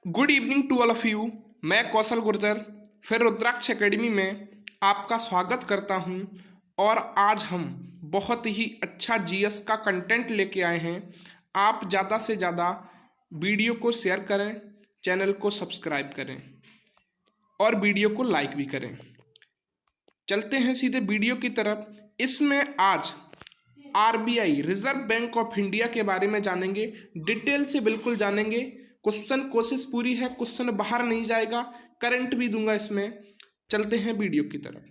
Good evening to all of you. मैं कौशल गुर्जर फिर रुद्राक्ष academy में आपका स्वागत करता हूं और आज हम बहुत ही अच्छा जीएस का कंटेंट लेके आए हैं। आप ज़्यादा से ज़्यादा वीडियो को शेयर करें, चैनल को सब्सक्राइब करें और वीडियो को लाइक भी करें। चलते हैं सीधे वीडियो की तरफ। इसमें आज RBI reserve bank of India के बारे में जानेंगे, डिटेल से बिल्कुल जानेंगे। क्वेश्चन कोशिश पूरी है, क्वेश्चन बाहर नहीं जाएगा, करंट भी दूंगा इसमें। चलते हैं वीडियो की तरफ।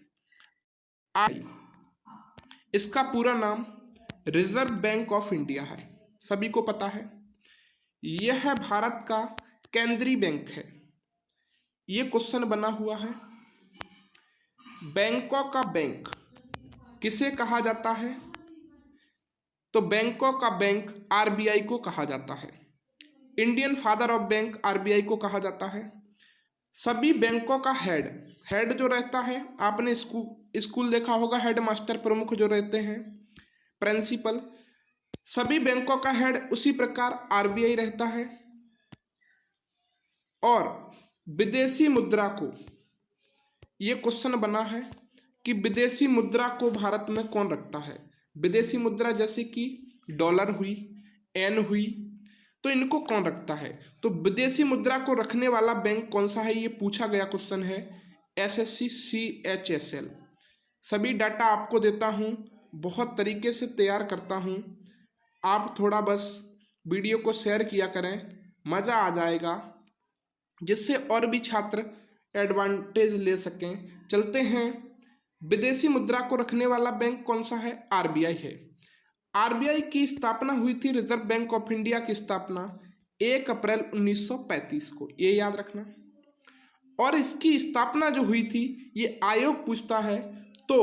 इसका पूरा नाम रिजर्व बैंक ऑफ इंडिया है, सभी को पता है। यह भारत का केंद्रीय बैंक है। यह क्वेश्चन बना हुआ है। बैंकों का बैंक किसे कहा जाता है? तो बैंकों का बैंक आरबीआई को कहा जाता है। Indian father of bank RBI को कहा जाता है। सभी बैंकों का हेड जो रहता है, आपने स्कूल देखा होगा, हेड मास्टर प्रमुख जो रहते हैं, प्रिंसिपल। सभी बैंकों का हेड उसी प्रकार आरबीआई रहता है। और विदेशी मुद्रा को, ये क्वेश्चन बना है कि विदेशी मुद्रा को भारत में कौन रखता है? विदेशी मुद्रा जैसे कि डॉलर हुई, एन हुई, तो इनको कौन रखता है? तो विदेशी मुद्रा को रखने वाला बैंक कौन सा है, ये पूछा गया क्वेश्चन है। SSC CHSL। सभी डाटा आपको देता हूँ, बहुत तरीके से तैयार करता हूँ। आप थोड़ा बस वीडियो को शेयर किया करें, मज़ा आ जाएगा, जिससे और भी छात्र एडवांटेज ले सकें। चलते हैं, विदेशी मुद्रा को रखने वाला बैंक कौन सा है? आरबीआई है। आरबीआई की स्थापना हुई थी, रिजर्व बैंक ऑफ इंडिया की स्थापना 1 अप्रैल 1935 को, ये याद रखना। और इसकी स्थापना जो हुई थी, ये आयोग पूछता है तो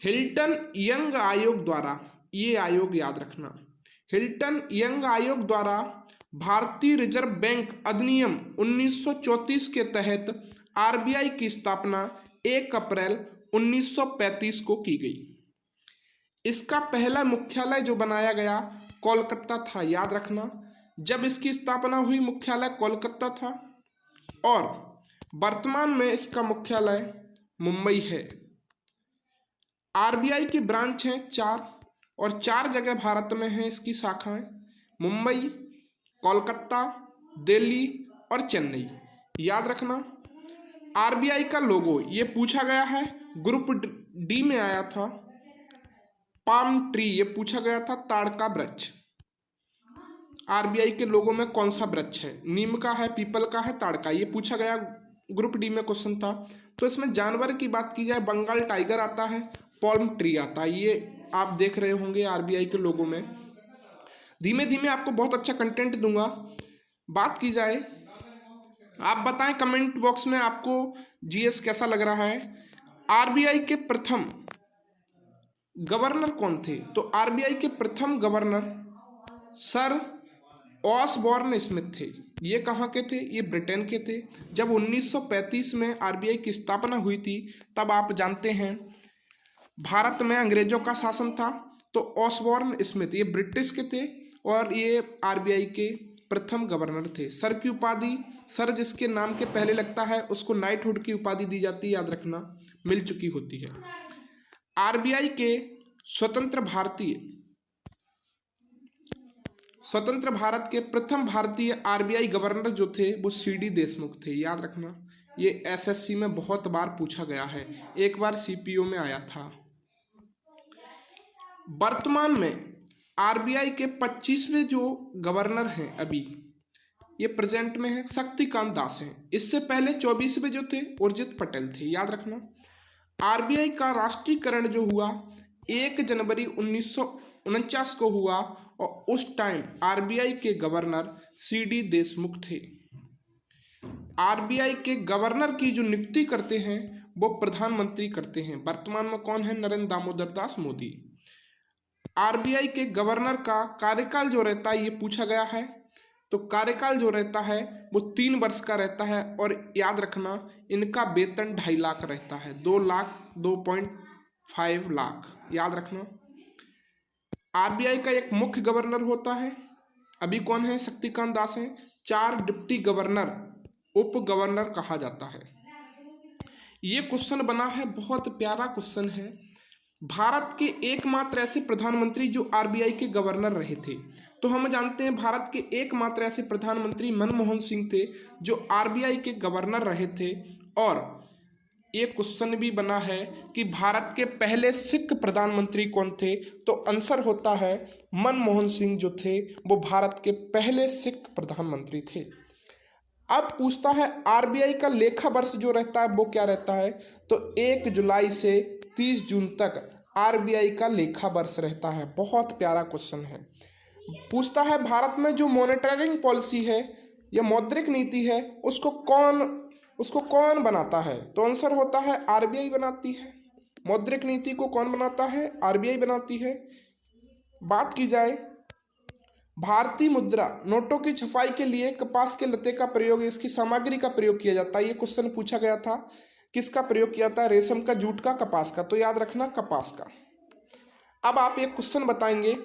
हिल्टन यंग आयोग द्वारा, ये आयोग याद रखना, हिल्टन यंग आयोग द्वारा भारतीय रिजर्व बैंक अधिनियम 1934 के तहत आरबीआई की स्थापना 1 अप्रैल 1935 को की गई। इसका पहला मुख्यालय जो बनाया गया कोलकाता था, याद रखना। जब इसकी स्थापना हुई मुख्यालय कोलकाता था और वर्तमान में इसका मुख्यालय मुंबई है। आरबीआई की ब्रांच हैं 4 और 4 जगह भारत में हैं इसकी शाखाएं, मुंबई, कोलकाता, दिल्ली और चेन्नई, याद रखना। आरबीआई का लोगो ये पूछा गया है, ग्रुप डी में आया था, पाम ट्री, ये पूछा गया था, ताड़ का वृक्ष। आरबीआई के लोगों में कौन सा वृक्ष है? नीम का है, पीपल का है, ताड़ का, ये पूछा गया, ग्रुप डी में क्वेश्चन था। तो इसमें जानवर की बात की जाए, बंगाल टाइगर आता है, पाम ट्री आता है, ये आप देख रहे होंगे आरबीआई के लोगों में। धीमे धीमे आपको बहुत अच्छा कंटेंट दूंगा। बात की जाए, आप बताएं कमेंट बॉक्स में आपको जीएस कैसा लग रहा है। आरबीआई के प्रथम गवर्नर कौन थे? तो आरबीआई के प्रथम गवर्नर सर ऑसबॉर्न स्मिथ थे। ये कहाँ के थे? ये ब्रिटेन के थे। जब 1935 में आरबीआई की स्थापना हुई थी, तब आप जानते हैं भारत में अंग्रेजों का शासन था, तो ऑसबॉर्न स्मिथ ये ब्रिटिश के थे और ये आरबीआई के प्रथम गवर्नर थे। सर की उपाधि, सर जिसके नाम के पहले लगता है उसको नाइटहुड की उपाधि दी जाती है, याद रखना, मिल चुकी होती है। आरबीआई के स्वतंत्र भारत के प्रथम भारतीय आरबीआई गवर्नर जो थे वो सीडी देशमुख थे, याद रखना। ये एसएससी में बहुत बार पूछा गया है, एक बार सीपीओ में आया था। वर्तमान में आरबीआई के 25वें जो गवर्नर हैं अभी, ये प्रेजेंट में है, शक्तिकांत दास हैं। इससे पहले 24वें जो थे उर्जित पटेल थे, याद रखना। आरबीआई का राष्ट्रीयकरण जो हुआ 1 जनवरी 1949 को हुआ और उस टाइम आरबीआई के गवर्नर सीडी देशमुख थे। आरबीआई के गवर्नर की जो नियुक्ति करते हैं वो प्रधानमंत्री करते हैं। वर्तमान में कौन है? नरेंद्र दामोदर दास मोदी। आरबीआई के गवर्नर का कार्यकाल जो रहता है, ये पूछा गया है, तो कार्यकाल जो रहता है वो 3 वर्ष का रहता है। और याद रखना, इनका वेतन 2.5 लाख रहता है, 2 लाख 2.5 लाख, याद रखना। आरबीआई का एक मुख्य गवर्नर होता है, अभी कौन है? शक्तिकांत दास हैं। 4 डिप्टी गवर्नर उप गवर्नर कहा जाता है? ये क्वेश्चन बना है, बहुत प्यारा क्वेश्चन है। भारत के एकमात्र ऐसे प्रधानमंत्री जो आरबीआई के गवर्नर रहे थे। तो हम जानते हैं भारत के एकमात्र ऐसे प्रधानमंत्री मनमोहन सिंह थे जो आरबीआई के गवर्नर रहे थे। और एक क्वेश्चन भी बना है कि भारत के पहले सिख प्रधानमंत्री कौन थे? तो आंसर होता है मनमोहन सिंह जो थे वो भारत के पहले सिख प्रधानमंत्री थे। अब पूछता है आरबीआई का लेखा वर्ष जो रहता है वो क्या रहता है? तो 1 जुलाई से 30 जून तक आरबीआई का लेखा वर्ष रहता है। बहुत प्यारा क्वेश्चन है। पूछता है भारत में जो मॉनेटरिंग पॉलिसी है या मौद्रिक नीति है उसको कौन बनाता है? तो आंसर होता है आरबीआई बनाती है। मौद्रिक नीति को कौन बनाता है? आरबीआई बनाती है। बात की जाए भारतीय मुद्रा नोटों की छपाई के लिए कपास के लते का प्रयोग, इसकी सामग्री का प्रयोग किया जाता है। ये क्वेश्चन पूछा गया था, किसका प्रयोग किया जाता है? रेशम का, जूट का, कपास का। तो याद रखना कपास का। अब आप एक क्वेश्चन बताएंगे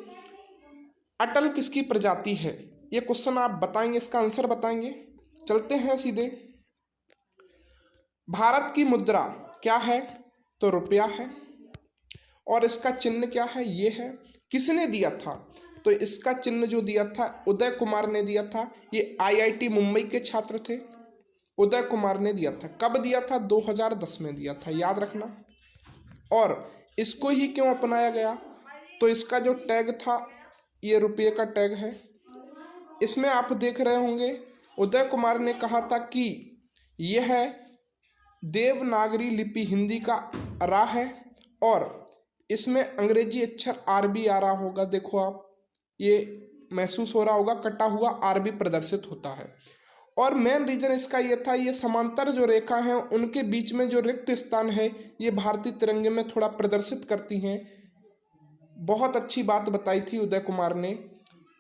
अटल किसकी प्रजाति है? ये क्वेश्चन आप बताएंगे, इसका आंसर बताएंगे। चलते हैं सीधे। भारत की मुद्रा क्या है? तो रुपया है। और इसका चिन्ह क्या है? ये है। किसने दिया था? तो इसका चिन्ह जो दिया था उदय कुमार ने दिया था। ये आईआईटी मुंबई के छात्र थे, उदय कुमार ने दिया था। कब दिया था? 2010 में दिया था, याद रखना। और इसको ही क्यों अपनाया गया? तो इसका जो टैग था ये रुपये का टैग है। इसमें आप देख रहे होंगे उदय कुमार ने कहा था कि यह देवनागरी लिपि हिंदी का रा है और इसमें अंग्रेजी अक्षर आरबी आ रहा होगा। देखो आप, ये महसूस हो रहा होगा, कटा हुआ आरबी प्रदर्शित होता है। और मेन रीजन इसका ये था, ये समांतर जो रेखा है उनके बीच में जो रिक्त स्थान है ये भारतीय तिरंगे में थोड़ा प्रदर्शित करती हैं। बहुत अच्छी बात बताई थी उदय कुमार ने,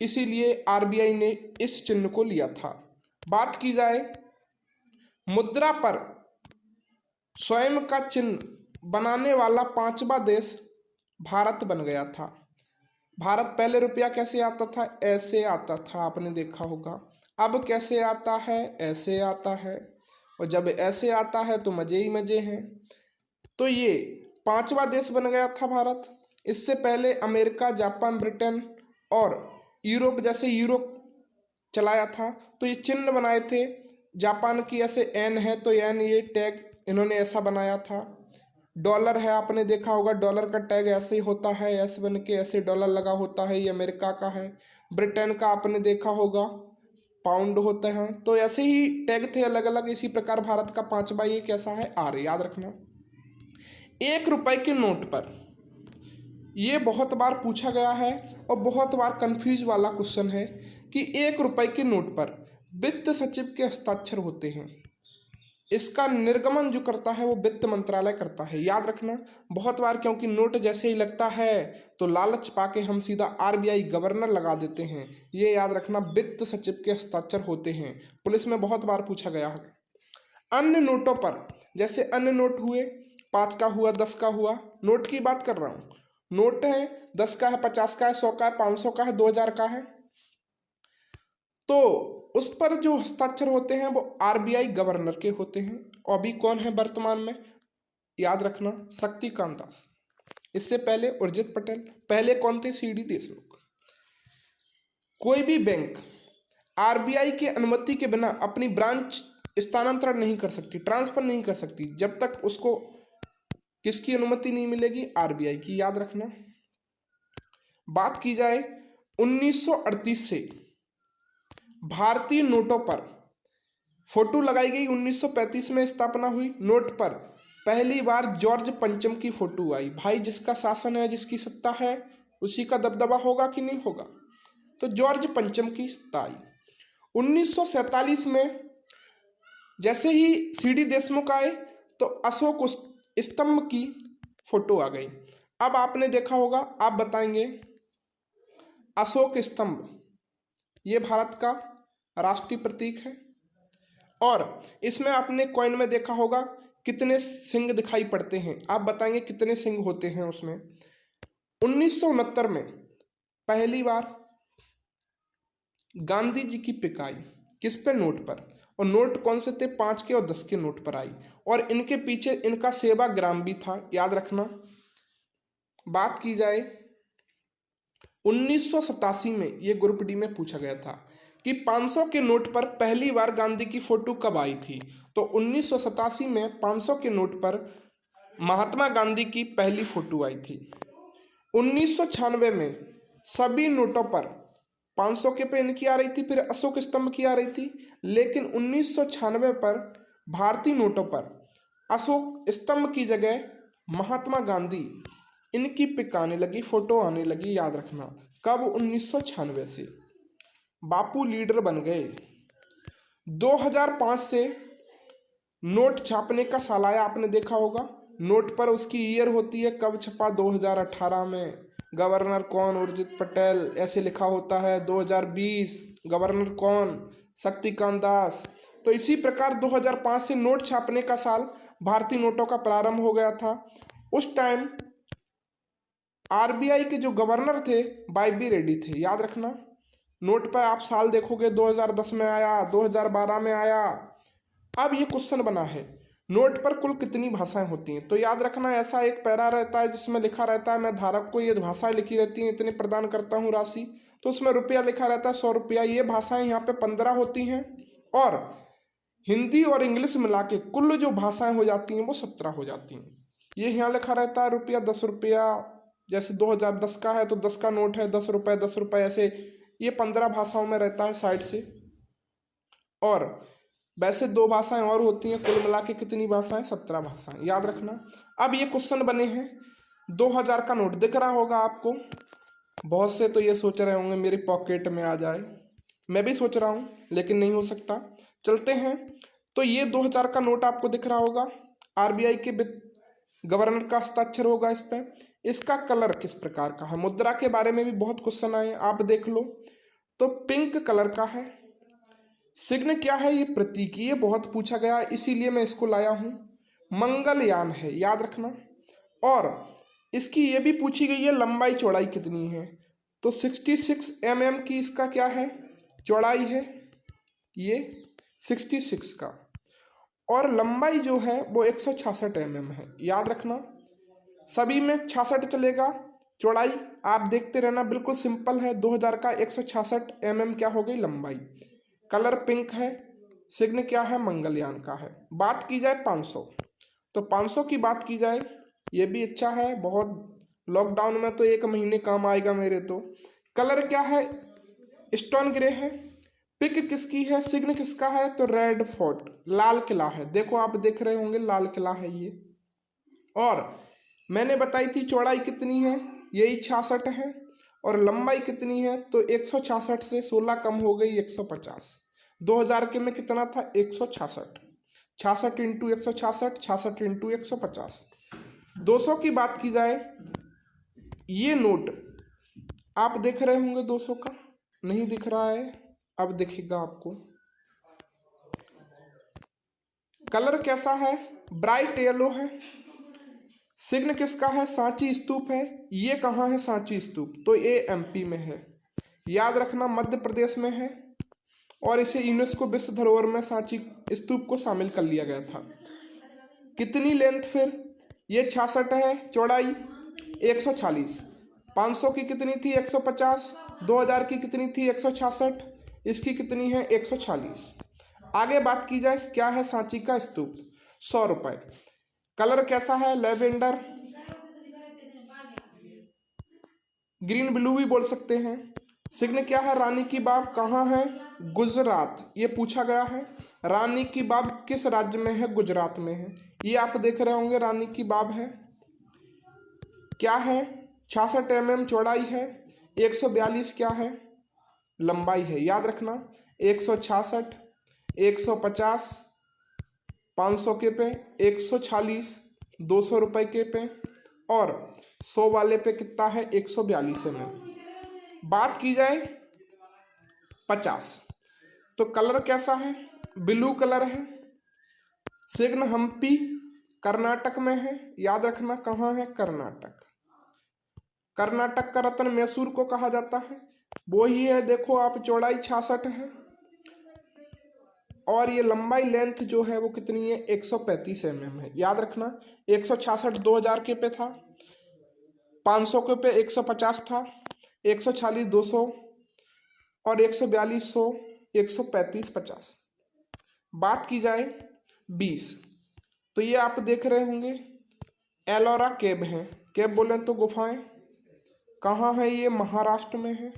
इसीलिए आरबीआई ने इस चिन्ह को लिया था। बात की जाए मुद्रा पर स्वयं का चिन्ह बनाने वाला 5वां देश भारत बन गया था। भारत पहले रुपया कैसे आता था? ऐसे आता था, आपने देखा होगा। अब कैसे आता है? ऐसे आता है। और जब ऐसे आता है तो मजे ही मजे हैं। तो ये 5वां देश बन गया था भारत। इससे पहले अमेरिका, जापान, ब्रिटेन और यूरोप, जैसे यूरोप चलाया था तो ये चिन्ह बनाए थे। जापान की ऐसे एन है तो एन, ये टैग इन्होंने ऐसा बनाया था। डॉलर है, आपने देखा होगा डॉलर का टैग ऐसे ही होता है, ऐसे बन के ऐसे डॉलर लगा होता है। ये अमेरिका का है। ब्रिटेन का आपने देखा होगा पाउंड होते हैं। तो ऐसे ही टैग थे अलग अलग। इसी प्रकार भारत का 5वां ये कैसा है? आर, याद रखना। 1 रुपए के नोट पर, ये बहुत बार पूछा गया है और बहुत बार कंफ्यूज वाला क्वेश्चन है कि 1 रुपए के नोट पर वित्त सचिव के हस्ताक्षर होते हैं। इसका निर्गमन जो करता है वो वित्त मंत्रालय करता है, याद रखना। बहुत बार क्योंकि नोट जैसे ही लगता है तो लालच पाके हम सीधा आरबीआई गवर्नर लगा देते हैं। ये याद रखना, वित्त सचिव के हस्ताक्षर होते हैं। पुलिस में बहुत बार पूछा गया है। अन्य नोटों पर, जैसे अन्य नोट हुए, 5 का हुआ, 10 का हुआ, नोट की बात कर रहा हूँ। नोट है 10 का है, 50 का है, 100 का है, 500 का है, 2000 का है, तो उस पर जो हस्ताक्षर होते हैं वो आरबीआई गवर्नर के होते हैं। और अभी कौन है वर्तमान में? याद रखना, शक्तिकांत दास। इससे पहले उर्जित पटेल। पहले कौन थे? सीडी देशमुख। कोई भी बैंक आरबीआई की अनुमति के बिना अपनी ब्रांच स्थानांतरण नहीं कर सकती, ट्रांसफर नहीं कर सकती, जब तक उसको किसकी अनुमति नहीं मिलेगी? आरबीआई की, याद रखना। बात की जाए 1938 से भारतीय नोटों पर फोटो लगाई गई। 1935 में स्थापना हुई। नोट पर पहली बार जॉर्ज पंचम की फोटो आई। भाई, जिसका शासन है, जिसकी सत्ता है, उसी का दबदबा होगा कि नहीं होगा? तो जॉर्ज पंचम की सत्ता आई। 1947 में जैसे ही सीडी देशमुख आए तो अशोक स्तंभ की फोटो आ गई। अब आपने देखा होगा, आप बताएंगे अशोक स्तंभ ये भारत का राष्ट्रीय प्रतीक है। और इसमें आपने कॉइन में देखा होगा कितने सिंह दिखाई पड़ते हैं। आप बताएंगे कितने सिंह होते हैं उसमें। 1969 में पहली बार गांधी जी की पिक आई। किस पे? नोट पर। और नोट कौन से थे? 5 के और 10 के नोट पर आई। और इनके पीछे इनका सेवाग्राम भी था, याद रखना। बात की जाए 1987 में, ये ग्रुप डी में पूछा गया था कि 500 के नोट पर पहली बार गांधी की फोटो कब आई थी? तो 1987 में 500 के नोट पर महात्मा गांधी की पहली फोटो आई थी। 1996 में सभी नोटों पर 500 के पे इनकी आ रही थी, फिर अशोक स्तंभ की आ रही थी। लेकिन 1996 पर भारतीय नोटों पर अशोक स्तंभ की जगह महात्मा गांधी इनकी पिक आने लगी, फोटो आने लगी, याद रखना। कब? 1996 से। बापू लीडर बन गए। 2005 से नोट छापने का साल आया, आपने देखा होगा। नोट पर उसकी ईयर होती है, कब छपा? 2018 में। गवर्नर कौन? उर्जित पटेल, ऐसे लिखा होता है। 2020 गवर्नर कौन? शक्तिकांत दास। तो इसी प्रकार 2005 से नोट छापने का साल भारतीय नोटों का प्रारंभ हो गया था। उस टाइम आरबीआई के जो गवर्नर थे वाई बी रेड्डी थे, याद रखना। नोट पर आप साल देखोगे 2010 में आया, 2012 में आया। अब ये क्वेश्चन बना है, नोट पर कुल कितनी भाषाएं होती हैं? तो याद रखना, ऐसा एक पैरा रहता है जिसमें लिखा रहता है मैं धारक को ये भाषाएं लिखी रहती हैं, इतने प्रदान करता हूँ राशि। तो उसमें रुपया लिखा रहता है 100 रुपया। ये भाषाएं यहाँ पे 15 होती हैं और हिंदी और इंग्लिश मिला के कुल जो भाषाएं हो जाती हैं वो 17 हो जाती हैं। ये यहाँ लिखा रहता है रुपया, 10 रुपया। जैसे 2010 का है तो 10 का नोट है, 10 रुपये 10 रुपये, ऐसे ये 15 भाषाओं में रहता है साइड से। और वैसे 2 भाषाएं और होती हैं, कुल मिला के कितनी भाषाएं? 17 भाषाएं, याद रखना। अब ये क्वेश्चन बने हैं, 2000 का नोट दिख रहा होगा आपको। बहुत से तो ये सोच रहे होंगे मेरी पॉकेट में आ जाए, मैं भी सोच रहा हूँ लेकिन नहीं हो सकता। चलते हैं, तो ये 2000 का नोट आपको दिख रहा होगा, आरबीआई के गवर्नर का हस्ताक्षर होगा इस पर। इसका कलर किस प्रकार का है? मुद्रा के बारे में भी बहुत क्वेश्चन आए, आप देख लो। तो पिंक कलर का है। सिग्न क्या है? ये प्रतीक, ये बहुत पूछा गया इसीलिए मैं इसको लाया हूं। मंगलयान है, याद रखना। और इसकी ये भी पूछी गई है लंबाई चौड़ाई कितनी है? तो 66 mm की इसका क्या है? चौड़ाई है, ये 66 का। और लंबाई जो है वो 166 mm है, याद रखना। सभी में 66 चलेगा। चौड़ाई आप देखते रहना, बिल्कुल सिंपल है। 2000 का 166 mm क्या हो गई? लंबाई। कलर पिंक है। सिग्न क्या है? मंगलयान का है। बात की जाए 500, तो 500 की बात की जाए, ये भी अच्छा है बहुत। लॉकडाउन में तो 1 महीने काम आएगा मेरे तो। कलर क्या है? स्टोन ग्रे है। पिक किसकी है? सिग्न किसका है? तो रेड फोर्ट, लाल किला है। देखो आप देख रहे होंगे, लाल किला है ये। और मैंने बताई थी चौड़ाई कितनी है, यही 66 है। और लंबाई कितनी है? तो 166 से 16 कम हो गई, 150। 2000 के में कितना था? 166। 66 इंटू 166, 66 इंटू 150। 200 की बात की जाए, ये नोट आप देख रहे होंगे 200 का, नहीं दिख रहा है, अब दिखेगा आपको। कलर कैसा है? ब्राइट येलो है। सिग्न किसका है? सांची स्तूप है। ये कहाँ है सांची स्तूप? तो ये एमपी में है, याद रखना, मध्य प्रदेश में है। और इसे यूनेस्को विश्व धरोहर में सांची स्तूप को शामिल कर लिया गया था। कितनी लेंथ फिर? ये 66 है। चौड़ाई 140। 500 की कितनी थी? 150। 2000 की कितनी थी? 166। इसकी कितनी है? 140। आगे बात की जाए, क्या है सांची का स्तूप? 100 रुपये। कलर कैसा है? लेवेंडर, ग्रीन ब्लू भी बोल सकते हैं। सिग्न क्या है? रानी की बाग, कहाँ है? गुजरात, ये पूछा गया है। रानी की बाग किस राज्य में है? गुजरात में है। ये आप देख रहे होंगे, रानी की बाग है। क्या है? 66 mm चौड़ाई है। 142 क्या है? लंबाई है, याद रखना। 166, 150, 500 के पे, 140, 200 रुपये के पे, और 100 वाले पे कितना है? 142 में। बात की जाए 50, तो कलर कैसा है? ब्लू कलर है। सिग्न हम्पी, कर्नाटक में है, याद रखना। कहाँ है? कर्नाटक। कर्नाटक का रत्न मैसूर को कहा जाता है, वो ही है। देखो आप, चौड़ाई 66 है। और ये लंबाई लेंथ जो है वो कितनी है 135 mm है। याद रखना 166 2000 के पे था, 500 के पे 150 था, 140 200 और 142 100 135 50। बात की जाए 20 तो ये आप देख रहे होंगे एलोरा केव है। केव बोलें तो गुफाएं कहाँ है, ये महाराष्ट्र में है।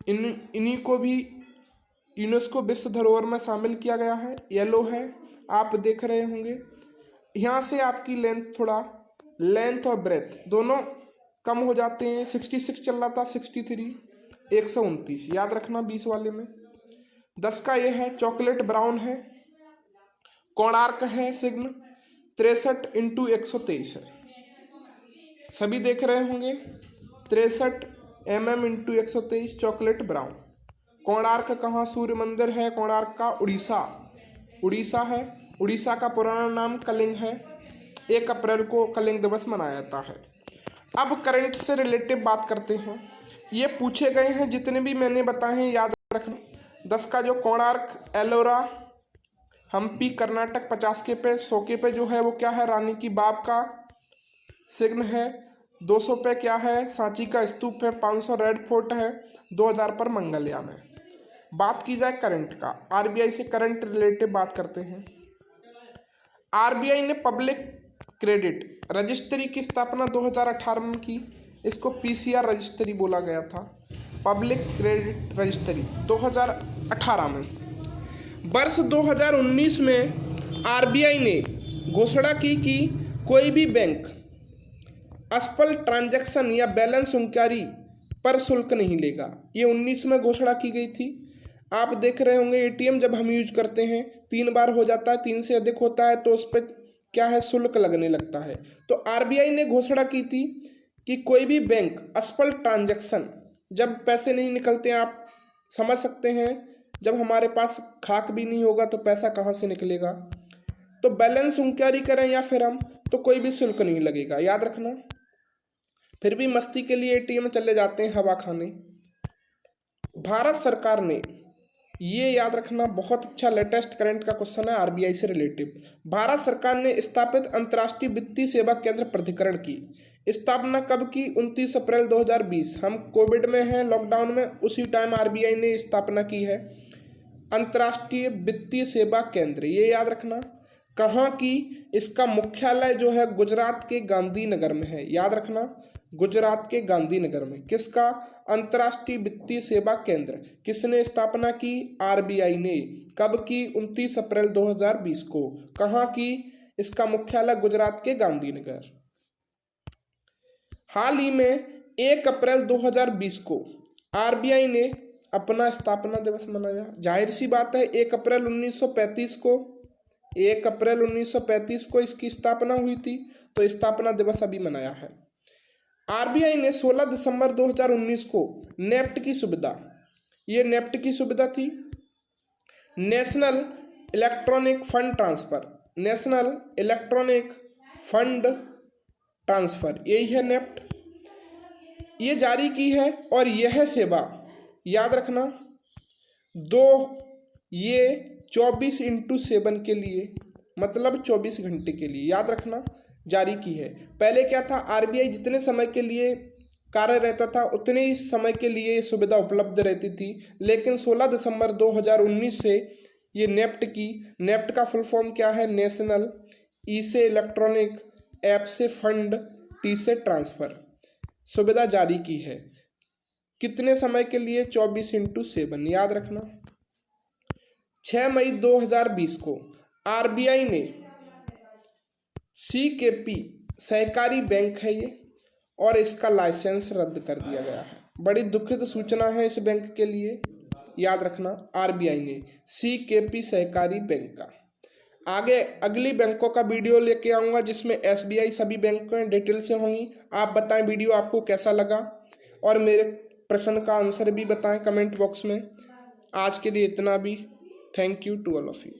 इन्हीं को भी यूनेस्को विश्व धरोहर में शामिल किया गया है। येलो है आप देख रहे होंगे। यहाँ से आपकी लेंथ और ब्रेथ दोनों कम हो जाते हैं। 66 चल रहा था, 63 129 याद रखना 20 वाले में। 10 का ये है चॉकलेट ब्राउन है। कोणार्क है सिग्न 63 इंटू 123 है। सभी देख रहे होंगे 63 mm into 123 chocolate brown. Konark कहाँ सूर्य मंदिर है कोणार्क का, उड़ीसा है। उड़ीसा का पुराना नाम कलिंग है। 1 अप्रैल को कलिंग दिवस मनाया जाता है। अब करंट से रिलेटिव बात करते हैं। ये पूछे गए हैं जितने भी मैंने बताए हैं याद रखना। 10 का जो कोणार्क एलोरा हम्पी कर्नाटक 50 के पे 100 के पे जो है वो क्या है रानी की बाब का सिग्न है। 200 पे क्या है सांची का स्तूप है। 500 रेड फोर्ट है। 2000 पर मंगलयान है। बात की जाए करंट का, आरबीआई से करंट रिलेटिव बात करते हैं। आरबीआई ने पब्लिक क्रेडिट रजिस्ट्री की स्थापना 2018 में की। इसको पीसीआर रजिस्ट्री बोला गया था, पब्लिक क्रेडिट रजिस्ट्री 2018 में। वर्ष 2019 में आरबीआई ने घोषणा की कि कोई भी बैंक असफल ट्रांजैक्शन या बैलेंस इंक्वायरी पर शुल्क नहीं लेगा। ये 19 में घोषणा की गई थी। आप देख रहे होंगे एटीएम जब हम यूज करते हैं 3 बार हो जाता है, 3 से अधिक होता है तो उस पर क्या है शुल्क लगने लगता है। तो आरबीआई ने घोषणा की थी कि कोई भी बैंक असफल ट्रांजैक्शन, जब पैसे नहीं निकलते हैं, आप समझ सकते हैं जब हमारे पास खाक भी नहीं होगा तो पैसा कहाँ से निकलेगा, तो बैलेंस इंक्वायरी करें या फिर हम तो कोई भी शुल्क नहीं लगेगा। याद रखना। फिर भी मस्ती के लिए एटीएम चले जाते हैं हवा खाने। भारत सरकार ने, ये याद रखना बहुत अच्छा लेटेस्ट करंट का क्वेश्चन है आरबीआई से रिलेटिव। भारत सरकार ने स्थापित अंतर्राष्ट्रीय वित्तीय सेवा केंद्र प्राधिकरण की स्थापना कब की? 29 अप्रैल 2020। हम कोविड में हैं, लॉकडाउन में, उसी टाइम आरबीआई ने स्थापना की है अंतर्राष्ट्रीय वित्तीय सेवा केंद्र। ये याद रखना कहाँ की, इसका मुख्यालय जो है गुजरात के गांधीनगर में है। याद रखना गुजरात के गांधीनगर में। किसका? अंतर्राष्ट्रीय वित्तीय सेवा केंद्र किसने स्थापना की? आरबीआई ने। कब की? 29 अप्रैल 2020 को। कहाँ की? इसका मुख्यालय गुजरात के गांधीनगर। हाल ही में 1 अप्रैल 2020 को आरबीआई ने अपना स्थापना दिवस मनाया। जाहिर सी बात है 1 अप्रैल 1935 को, 1 अप्रैल 1935 को इसकी स्थापना हुई थी, तो स्थापना दिवस अभी मनाया है। आरबीआई ने 16 दिसंबर 2019 को नेफ्ट की सुविधा, ये नेफ्ट की सुविधा थी, national electronic fund transfer, national electronic fund transfer, यही है नेफ्ट, ये जारी की है। और यह सेवा याद रखना ये 24/7 के लिए, मतलब 24 घंटे के लिए याद रखना जारी की है। पहले क्या था, आरबीआई जितने समय के लिए कार्य रहता था उतने ही समय के लिए ये सुविधा उपलब्ध रहती थी, लेकिन 16 दिसंबर 2019 से ये नेफ्ट का फुल फॉर्म क्या है? नेशनल, ई से इलेक्ट्रॉनिक, ऐप से फंड, टी से ट्रांसफर, सुविधा जारी की है। कितने समय के लिए? 24/7 याद रखना। 6 मई 2020 को आरबीआई ने सीकेपी सहकारी बैंक है ये, और इसका लाइसेंस रद्द कर दिया गया है। बड़ी दुखद सूचना है इस बैंक के लिए। याद रखना आरबीआई ने सीकेपी सहकारी बैंक का। आगे अगली बैंकों का वीडियो लेके आऊँगा जिसमें एसबीआई सभी बैंकों डिटेल से होंगी। आप बताएं वीडियो आपको कैसा लगा, और मेरे प्रश्न का आंसर भी बताएं कमेंट बॉक्स में। आज के लिए इतना भी। Thank you to all of you.